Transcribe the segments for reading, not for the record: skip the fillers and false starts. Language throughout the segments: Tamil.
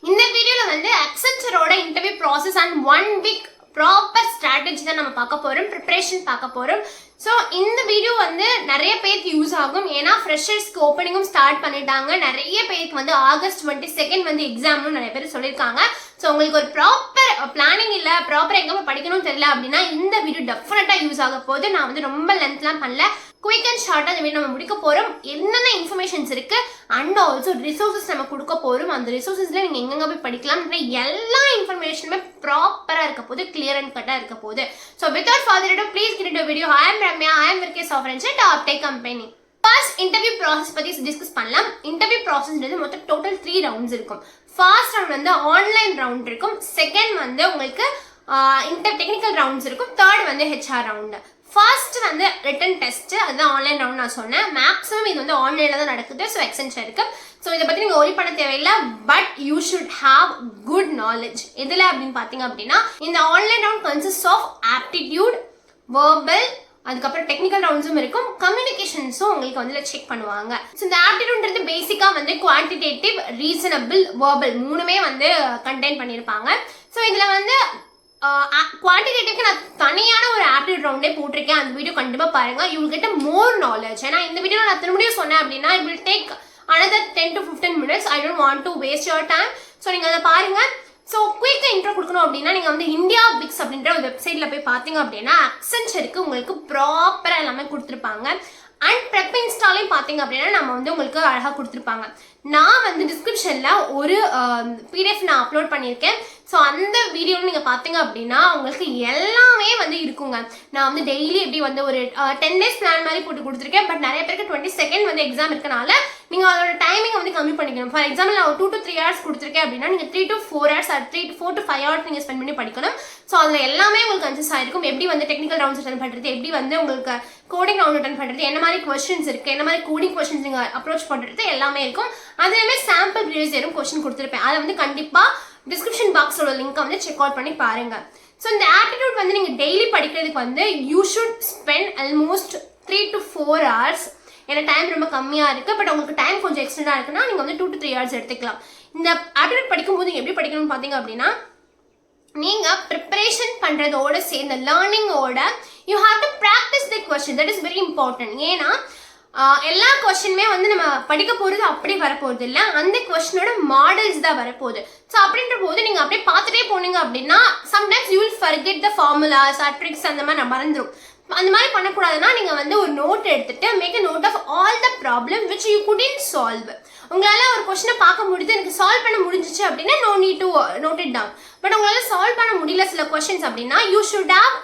இந்த வீடியோல வந்து அக்சென்ச்சரோட interview process and 1 week proper strategy தான் நம்ம பார்க்க போறோம், ப்ரிப்பரேஷன் பார்க்க போறோம். ஸோ இந்த வீடியோ வந்து நிறைய பேருக்கு யூஸ் ஆகும். ஏன்னா ஃப்ரெஷர்ஸ்க்கு ஓப்பனிங்கும் ஸ்டார்ட் பண்ணிட்டாங்க. நிறைய பேருக்கு வந்து ஆகஸ்ட் 22 வந்து எக்ஸாம்னு நிறைய பேர் சொல்லியிருக்காங்க. ஸோ உங்களுக்கு ஒரு ப்ராப்பர் பிளானிங் இல்லை, ப்ராப்பர் எங்கே படிக்கணும்னு தெரியல அப்படின்னா இந்த வீடியோ டெஃபினட்டாக யூஸ் ஆக போகுது. நான் வந்து ரொம்ப லென்த்லாம் பண்ணல, குயிக் அண்ட் ஷார்ட்டாக இந்த வீடியோ நம்ம முடிக்க போகிறோம். என்னென்ன இன்ஃபர்மேஷன்ஸ் இருக்கு அண்ட் ஆல்சோ ரிசோர்ஸஸ் நம்ம கொடுக்க போகிறோம். அந்த ரிசோர்ஸஸ்ல நீங்கள் எங்கெங்க போய் படிக்கலாம், எல்லா இன்ஃபர்மேஷனுமே ப்ராப்பராக இருக்க போது, கிளியர் அண்ட் கட்டாக இருக்க போகுது. So without further ado please get into video. I am Ramya, I am விர்கே software and top tech company. First interview process பற்றி டிஸ்கஸ் பண்ணலாம். இன்டர்வியூ ப்ராசஸ்ன்றது மொத்தம் டோட்டல் 3 ரவுண்ட்ஸ் இருக்கும். ஃபர்ஸ்ட் ரவுண்ட் வந்து ஆன்லைன் ரவுண்ட் இருக்கும், செகண்ட் வந்து உங்களுக்கு டெக்னிக்கல் ரவுண்ட்ஸ் இருக்கும், தேர்ட் வந்து ஹெச்ஆர் ரவுண்டு. ஃபர்ஸ்ட் வந்து ரிட்டன் டெஸ்ட், அதுதான் ஆன்லைன் ரவுண்ட் நான் சொன்னேன். மேக்ஸிமம் இது வந்து ஆன்லைன்ல தான் நடக்குது. ஸோ எக்ஸ்டென்ஷன் இருக்கு. ஸோ இதை பற்றி நீங்கள் ஒரி பண்ண தேவையில்லை. But you should have good knowledge. எதில் அப்படின்னு பார்த்தீங்க அப்படின்னா இந்த online round consist of aptitude, verbal, அதுக்கப்புறம் டெக்னிக்கல் ரவுண்ட்ஸும் இருக்கும், கம்யூனிகேஷன்ஸும் உங்களுக்கு வந்து செக் பண்ணுவாங்க. ஸோ இந்த ஆப்டிடியூட்ன்றது பேசிக்காக வந்து குவான்டிடேட்டிவ், ரீசனபிள், வெர்பல் மூணுமே வந்து கண்டெயின் பண்ணியிருப்பாங்க. ஸோ இதில் வந்து குவான்டிடேட்டிவ்க்கு நான் தனியான ஒரு ஆப்டிடியூட் ரவுண்டே போட்டிருக்கேன். அந்த வீடியோ கண்டிப்பாக பாருங்க. You will get more knowledge. ஏன்னா இந்த வீடியோ நான் திரும்பியும் சொன்னேன் அப்படின்னா it will take another 10 to 15 minutes. I don't want to waste your time. So நீங்கள் அதை பாருங்க. ஸோ குயிக்காக இன்ட்ரோ கொடுக்கணும் அப்படின்னா நீங்கள் வந்து இந்தியா பிக்ஸ் அப்படின்ற ஒரு வெப்சைட்டில் போய் பார்த்தீங்க அப்படின்னா அக்சென்ச்சருக்கு உங்களுக்கு ப்ராப்பராக எல்லாமே கொடுத்துருப்பாங்க. அண்ட் ப்ரெப் இன்ஸ்டாலையும் பார்த்தீங்க அப்படின்னா நம்ம வந்து உங்களுக்கு அழகாக கொடுத்துருப்பாங்க. நான் வந்து டிஸ்கிரிப்ஷனில் ஒரு பிடிஎஃப் நான் அப்லோட் பண்ணியிருக்கேன். ஸோ அந்த வீடியோவில் நீங்கள் பார்த்தீங்க அப்படின்னா உங்களுக்கு எல்லாமே வந்து இருக்குங்க. நான் வந்து டெய்லி எப்படி வந்து ஒரு 10 days பிளான் மாதிரி போட்டு கொடுத்துருக்கேன். பட் நிறைய பேருக்கு 22 வந்து எக்ஸாம் இருக்கனால நீங்கள் அதோட டைமிங் வந்து கம்மி பண்ணிக்கணும். ஃபார் எக்ஸாம்பிள் நான் 2 to 3 hours கொடுத்துருக்கேன் அப்படின்னா நீங்கள் 3 to 4 hours 4 to 5 hours நீங்கள் ஸ்பெண்ட் பண்ணி படிக்கணும். ஸோ அதில் எல்லாமே உங்களுக்கு கன்சிஸ்ட் ஆகிருக்கும். எப்படி வந்து டெக்னிக்கல் ரவுண்ட்ஸ் அட்டன் பண்ணுறது, எப்படி வந்து உங்களுக்கு கோடிங் ரவுண்ட் அட்டன் பண்ணுறது, என்ன மாதிரி கொஸ்டின்ஸ் இருக்குது, என்ன மாதிரி கோடிங் கொஸ்டின்ஸ் நீங்கள் அப்ரோச் பண்ணுறது எல்லாமே இருக்கும். அதுலேயுமே சாம்பிள் ப்ரீவியஸ் இயரும் கொஸ்டின் கொடுத்துருப்பேன். அதை வந்து கண்டிப்பாக டிஸ்கிரிப்ஷன் பாக்ஸோட லிங்க்கை வந்து செக் அவுட் பண்ணி பாருங்க. ஸோ இந்த ஆப்டிடியூட் வந்து நீங்கள் டெய்லி படிக்கிறதுக்கு வந்து you should spend almost 3 to 4 hours. ஏன்னா டைம் ரொம்ப கம்மியாக இருக்குது. பட் உங்களுக்கு டைம் கொஞ்சம் எக்ஸ்டெண்டாக இருக்குன்னா நீங்கள் வந்து 2 to 3 hours எடுத்துக்கலாம். இந்த ஆப்டிடியூட் படிக்கும்போது எப்படி படிக்கணும்னு பார்த்தீங்க அப்படின்னா நீங்கள் ப்ரிப்பரேஷன் பண்ணுறதோட சேர்ந்த லேர்னிங்கோட you have to practice the question. That is very important. ஏன்னா எல்லா கொஸ்டினுமே வந்து நம்ம படிக்க போகிறது அப்படி வரப்போகுது இல்லை, அந்த கொஸ்டினோட மாடல்ஸ் தான் வரப்போகுது. ஸோ அப்படின்ற போது நீங்கள் அப்படியே பார்த்துட்டே போனீங்க அப்படின்னா sometimes you will forget the formulas or tricks, அந்த மாதிரி நான் மறந்துடும். அந்த மாதிரி பண்ணக்கூடாதுன்னா நீங்கள் வந்து ஒரு நோட் எடுத்துட்டு make a note of all the problem which you couldn't solve. உங்களால் ஒரு கொஸ்டினை பார்க்க முடியுது, எனக்கு சால்வ் பண்ண முடிஞ்சிச்சு அப்படின்னா no need to note it down. But உங்களால் சால்வ் பண்ண முடியல சில கொஸ்டின்ஸ் அப்படின்னா you should have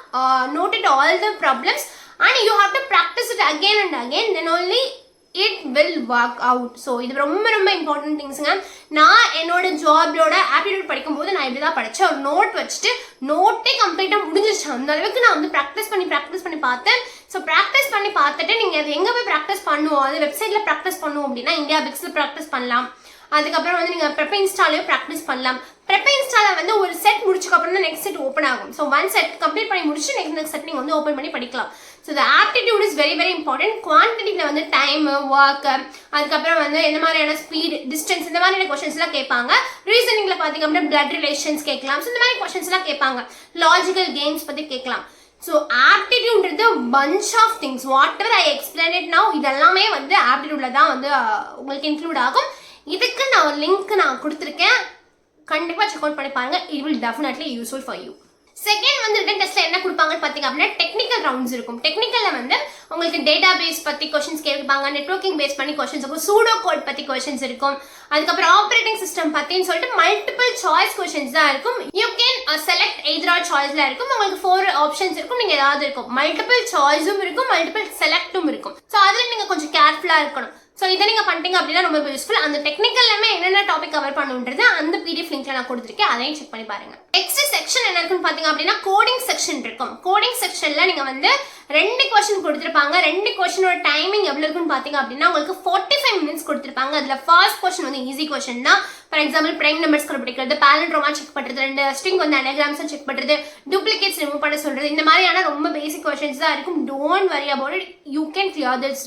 noted all the problems and you have to practice it again and again, then only it will work out. So இது ரொம்ப ரொம்ப இம்பார்ட்டன்ட் திங்ஸுங்க. நான் என்னோட ஜாப்லோட ஆப்டிடியூட் படிக்கும்போது நான் இப்படி தான் படித்தேன். ஒரு நோட் வச்சுட்டு நோட்டே கம்ப்ளீட்டாக முடிஞ்சிருச்சு. அந்த அளவுக்கு நான் வந்து ப்ராக்டிஸ் பண்ணி பார்த்தேன். ஸோ ப்ராக்டிஸ் பண்ணி பார்த்துட்டு நீங்கள் அது எங்கே போய் ப்ராக்டிஸ் பண்ணுவோம், அது வெப்சைட்டில் ப்ராக்டிஸ் பண்ணுவோம் அப்படின்னா இந்தியா பிக்ஸில் ப்ராக்டிஸ் பண்ணலாம். அதுக்கப்புறம் வந்து நீங்கள் ப்ரெப் இன்ஸ்டாலையும் ப்ராக்டிஸ் பண்ணலாம். ப்ரெப் இன்ஸ்டாவில் வந்து ஒரு செட் முடிச்சுக்கப்புறம் தான் நெக்ஸ்ட் செட் ஓப்பன் ஆகும். ஸோ 1 set கம்ப்ளீட் பண்ணி முடிச்சு நெக்ஸ்ட் செட் நீங்கள் வந்து ஓப்பன் பண்ணி படிக்கலாம். ஸோ இந்த aptitude is very very important. குவான்டிட்டியில் வந்து டைமு, ஒர்க்கு, அதுக்கப்புறம் வந்து எந்த மாதிரியான ஸ்பீட், டிஸ்டன்ஸ், இந்த மாதிரியான கொஸ்டின்ஸ்லாம் கேட்பாங்க. ரீசனிங்கில் பார்த்தீங்க அப்படின்னா பிளட் ரிலேஷன்ஸ் கேட்கலாம். ஸோ இந்த மாதிரி கொஸ்டின்ஸ்லாம் கேட்பாங்க. லாஜிக்கல் கேம்ஸ் பற்றி கேட்கலாம். ஸோ ஆப்டிடியூட்ன்றது bunch of things. Whatever I explain it now, இதெல்லாமே வந்து ஆப்டிடியூட்ல தான் வந்து உங்களுக்கு இன்க்ளூட் ஆகும். இதுக்கு நான் ஒரு லிங்க் நான் கொடுத்துருக்கேன், கண்டிப்பாக செக் அவுட் பண்ணி பாருங்க. It will definitely useful for you. Second வந்து ரிட்டன் டெஸ்ட்ல என்ன கொடுப்பாங்கன்னு பார்த்தீங்க அப்படின்னா டெக்னிக்கல் ரவுண்ட்ஸ் இருக்கும். டெக்னிக்கல்ல வந்து உங்களுக்கு டேட்டா பேஸ் பற்றி கொஸ்டின்ஸ் கேட்பாங்க, நெட்வொர்க்கிங் பேஸ் பண்ணி கொஸ்டின்ஸ் இருக்கும், சூடோ கோட் பற்றி கொஸ்டின்ஸ் இருக்கும், அதுக்கப்புறம் ஆப்ரேட்டிங் சிஸ்டம் பற்றின்னு சொல்லிட்டு மல்டிபிள் சாய்ஸ் கொஸ்டின்ஸ் தான் இருக்கும். யூ கேன் செலக்ட் எய்தர் சாய்ஸ்ல இருக்கும். உங்களுக்கு 4 ஆப்ஷன்ஸ் இருக்கும், நீங்கள் ஏதாவது இருக்கும். மல்டிபிள் சாய்ஸும் இருக்கும், மல்டிபிள் செலக்டும் இருக்கும். ஸோ அதில் நீங்கள் கொஞ்சம் கேர்ஃபுல்லாக இருக்கணும். ஸோ இதை நீங்கள் பண்ணிட்டீங்க அப்படின்னா ரொம்ப யூஸ்ஃபுல். அந்த டெக்னிக்கல்லாமே என்னென்ன டாபிக் கவர் பண்ணுன்றது அந்த பிடிஎஃப் லிங்க்ல நான் கொடுத்துருக்கேன், அதையும் செக் பண்ணி பாருங்க. நெக்ஸ்ட் செக்ஷன் என்ன இருக்குன்னு பார்த்தீங்க அப்படின்னா கோடிங் செக்ஷன் இருக்கும். கோடிங் செக்ஷன்ல நீங்கள் வந்து 2 கொஸ்டின் கொடுத்துருப்பாங்க. 2 கொஸ்டினோட டைமிங் எவ்வளோ இருக்குன்னு பார்த்தீங்க அப்படின்னா உங்களுக்கு 45 minutes கொடுத்துருப்பாங்க. அதில் ஃபர்ஸ்ட் கொஸ்டின் வந்து ஈஸி கொஸ்டின் தான். ஃபார் எக்ஸாம்பிள் பிரைம் நம்பர்ஸ் கண்டுபிடிக்கிறது, பேலண்ட்ரோமா செக் பண்ணுறது, 2 ஸ்ட்ரிங் வந்து அனகிராம்ஸ் செக் பண்ணுறது, டூப்ளிகேட்ஸ் ரிமூவ் பண்ண சொல்கிறது, இந்த மாதிரியான ரொம்ப பேசிக் கொஸ்டின்ஸ் தான் இருக்கும். Don't worry about it, you can clear this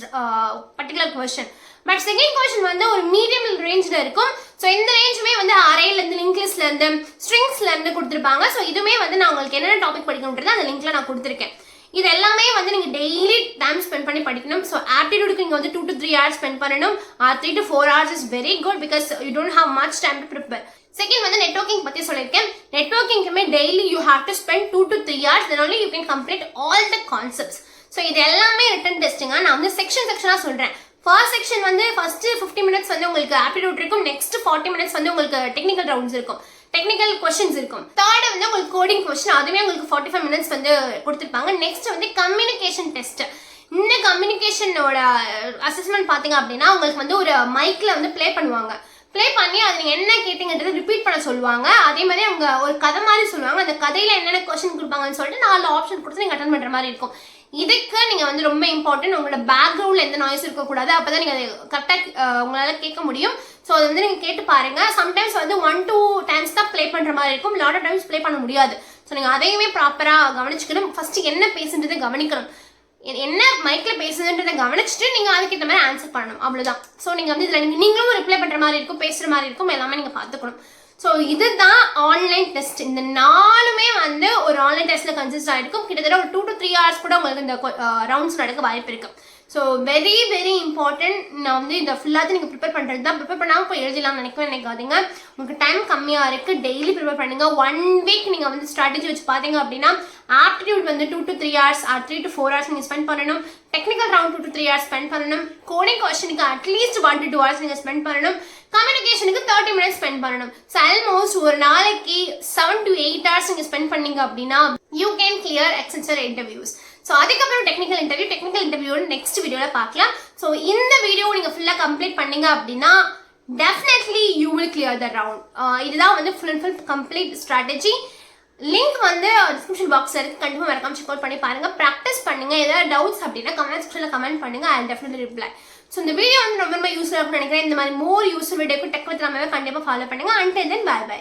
particular question. But second question வந்து ஒரு மீடியம் ரேஞ்சில் இருக்கும். ஸோ இந்த ரேஞ்சுமே வந்து அரேலேருந்து லிங்க் லிஸ்ட்லேருந்து ஸ்ட்ரிங்ஸ்லேருந்து கொடுத்துருப்பாங்க. ஸோ இதுவுமே வந்து நான் உங்களுக்கு என்னென்ன டாபிக் படிக்கணுன்றது அந்த லிங்க்ல நான் கொடுத்துருக்கேன். இது எல்லாமே வந்து நீங்கள் டெய்லி டைம் ஸ்பெண்ட் பண்ணி படிக்கணும். ஸோ ஆப்டிடியூடுக்கு நீங்கள் வந்து 2 to 3 hours ஸ்பெண்ட் பண்ணணும். 3 to 4 hours is very good because you don't have much time to prepare. Second வந்து நெட்வொர்க்கிங் பற்றி சொல்லியிருக்கேன். நெட்வொர்க்கிங்குமே daily you have to spend 2 to 3 hours, then only you can complete all the concepts. So இது எல்லாமே ரிட்டன் டெஸ்ட்டுங்க. நான் வந்து செக்ஷனாக சொல்கிறேன். ஃபர்ஸ்ட் செக்ஷன் வந்து ஃபர்ஸ்ட் 50 minutes வந்து உங்களுக்கு ஆப்டிடியூட் இருக்கும். நெக்ஸ்ட் 40 minutes வந்து உங்களுக்கு டெக்னிக்கல் ரவுண்ட்ஸ் இருக்கும், டெக்னிக்கல் கொஸ்டின்ஸ் இருக்கும். தேர்ட் வந்து உங்களுக்கு கோடிங் கொஸ்டின், அதுவே உங்களுக்கு 45 minutes வந்து கொடுத்துருப்பாங்க. நெக்ஸ்ட் வந்து கம்யூனிகேஷன் டெஸ்ட். இந்த கம்யூனிகேஷனோட அசஸ்மெண்ட் பார்த்தீங்க அப்படின்னா உங்களுக்கு வந்து ஒரு மைக்கில் வந்து ப்ளே பண்ணுவாங்க. ப்ளே பண்ணி அது நீங்கள் என்ன கேட்டீங்கன்றது ரிப்பீட் பண்ண சொல்லுவாங்க. அதே மாதிரி அவங்க ஒரு கதை மாதிரி சொல்லுவாங்க. அந்த கதையில் என்னென்ன கொஸ்டின் கொடுப்பாங்கன்னு சொல்லிட்டு 4 ஆப்ஷன் கொடுத்து நீங்கள் அட்டன் பண்ணுற மாதிரி இருக்கும். இதுக்கு நீங்கள் வந்து ரொம்ப இம்பார்ட்டன்ட், உங்களோட பேக்ரவுண்டில் எந்த நாய்ஸ் இருக்கக்கூடாது. அப்போ தான் நீங்கள் அதை கரெக்டாக உங்களால் கேட்க முடியும். ஸோ அது வந்து நீங்கள் கேட்டு பாருங்கள். சம்டைம்ஸ் வந்து 1-2 times தான் ப்ளே பண்ணுற மாதிரி இருக்கும், லாட் ஆஃப் டைம்ஸ் ப்ளே பண்ண முடியாது. ஸோ நீங்கள் அதையுமே ப்ராப்பராக கவனிச்சுக்கணும். ஃபஸ்ட்டு என்ன பேசுன்றதை கவனிக்கணும், என்ன மைக்கில் பேசுதுன்றதை கவனிச்சுட்டு நீங்கள் அதுக்கேற்ற மாதிரி ஆன்சர் பண்ணணும், அவ்வளோதான். ஸோ நீங்கள் வந்து இதில் நீங்களும் ரிப்ளை பண்ணுற மாதிரி இருக்கும், பேசுகிற மாதிரி இருக்கும், எல்லாமே நீங்கள் பார்த்துக்கணும். ஸோ இதுதான் ஆன்லைன் டெஸ்ட். இந்த 4மே வந்து ஒரு ஆன்லைன் டெஸ்ட்டில் கன்சிஸ்ட் ஆகிருக்கும். கிட்டத்தட்ட ஒரு 2 to 3 hours கூட உங்களுக்கு இந்த ரவுண்ட்ஸ் நடக்க வாய்ப்பு இருக்குது. So very very important. நான் வந்து இந்த ஃபுல்லாக நீங்கள் ப்ரிப்பேர் பண்ணுறது தான். ப்ரிப்பேர் பண்ணாமல் போய் எழுதலாம்னு நினைக்காதீங்க. உங்களுக்கு டைம் கம்மியாக இருக்குது, டெய்லி ப்ரிப்பேர் பண்ணுங்க. 1 week நீங்கள் வந்து ஸ்ட்ராட்டஜி வச்சு பார்த்தீங்க அப்படின்னா ஆப்டிடியூட் வந்து 2 to 3 hours or 3 to 4 hours நீங்கள் ஸ்பெண்ட் பண்ணணும். Technical round 2 to 3 hours spend பண்ணணும். கோடிங் கொஸ்டினுக்கு அட்லீஸ்ட் 1 to 2 hours நீங்கள் ஸ்பெண்ட் பண்ணணும். கம்யூனிகேஷனுக்கு 30 minutes ஸ்பெண்ட் பண்ணணும். ஸோ ஆல்மோஸ்ட் ஒரு நாளைக்கு 7 to 8 hours நீங்கள் ஸ்பெண்ட் பண்ணீங்க அப்படின்னா you can clear Accenture interviews. So அதுக்கப்புறம் டெக்னிக்கல் இன்டர்வியூ நெக்ஸ்ட் வீடியோவில் பார்க்கலாம். ஸோ இந்த வீடியோ நீங்கள் ஃபுல்லாக கம்ப்ளீட் பண்ணீங்க அப்படின்னா definitely you will clear the round. இதுதான் வந்து full and full complete strategy. Link வந்து டிஸ்கிரிப்ஷன் பாக்ஸில் இருக்குது, கண்டிப்பாக மறக்காம செக் அவுட் பண்ணி பாருங்கள், ப்ராக்டிஸ் பண்ணுங்கள். ஏதாவது டவுட்ஸ் அப்படின்னா கமெண்ட் செக்ஷனில் கமெண்ட் பண்ணுங்கள், ஐ டெஃபினெட்லி ரிப்ளை. ஸோ இந்த வீடியோ வந்து ரொம்ப யூஸ்ஃபுல்லாக இருக்கும்னு நினைக்கிறேன். இந்த மாதிரி மோர் யூஸ்ஃபுல் வீடியோக்கு டெக் வித் ராமாவை கண்டிப்பாக ஃபாலோ பண்ணுங்கள். Until then bye by.